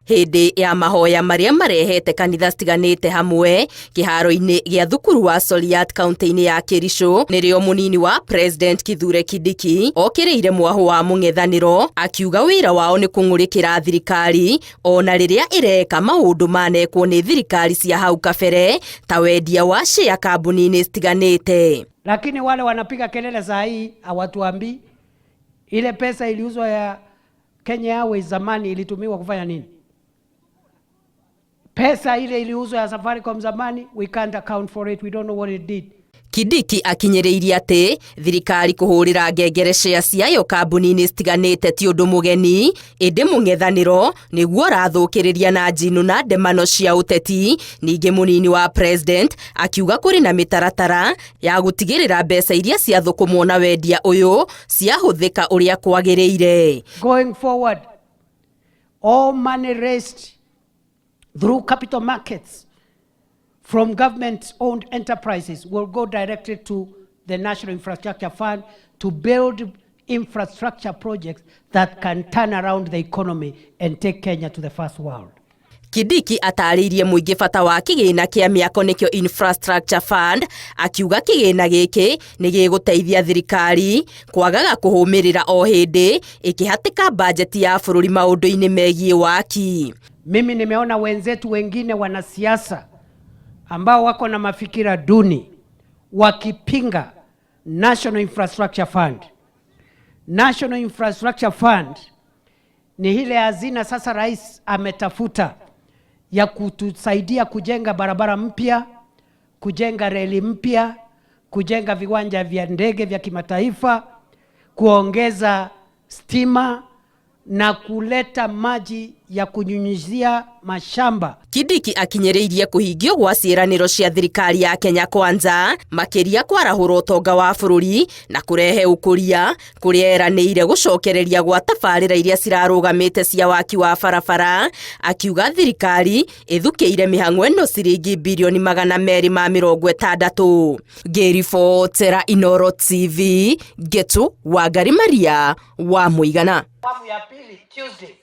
Hindi ya mahoya maria marehete kanitha citiganite hamwe kiharo-ini gia thukuru wa Soliat kaunti-ini ya Kericho nirio munini wa President Kithure Kindiki okiriire mwahu wa mung'ethaniro akiuga wira wao ni kung'urikira thirikari ona riria ireka maundu manekwo ni thirikari cia hau kabere ta wendia wa share kambuni-ini citiganite. Lakini wale wanapiga kelele saa hii hawatuambii ile pesa iliuzwa ya Kenya Airways zamani ilitumiwa kufanya nini? Pesa ile iliuzwa ya Safaricom zamani, we can't account for it, we don't know what it did. Kindiki akinyeririe ati thirikari kuhurira ngengere share ciayo kambuni-ini citiganite ti undu mugeni indi mung'ethaniro niguo rathukiriria na njinu na ndemano cia uteti. Ningi munini wa president akiuga kuri na mitaratara ya gutigirira mbeca iria ciathukumwo na wendia uyu ciahuthika uria kwagiriire. Going forward, all money raised through capital markets from government-owned enterprises will go directly to the National Infrastructure Fund to build infrastructure projects that can turn around the economy and take Kenya to the first world. Kindiki ataririe muingi bata wa kigina kia miako nikio Infrastructure Fund akiuga kigina giki ni giguteithia thirikari kwagaga kuhumirira o hindi ikihatika bajeti ya bururi maundu-ini megie waki. Mimi nimeona wenzetu wengine wanasiasa ambao wako na mafikira duni wakipinga National Infrastructure Fund. National Infrastructure Fund ni ile hazina sasa rais ametafuta ya kutusaidia kujenga barabara mpya, kujenga reli mpya, kujenga viwanja vya ndege vya kimataifa, kuongeza stima na kuleta maji ya kunyunyizia mashamba. Kindiki akinyeririe kuhingio gwa ciiraniro cia thirikari ya Kenya Kwanza makiria kwarahura utonga wa bururi na kurehe ukuria kuria eraniire gucokereria gwa tabarira iria cirarugamite cia waki wa barabara. Akiuga thirikari ithukiire mihang'o ino ciringi bilioni 260. Ngiribotera Inooro TV, Getu Wangari Maria wa Muigana. Awamu ya pili Tuesday.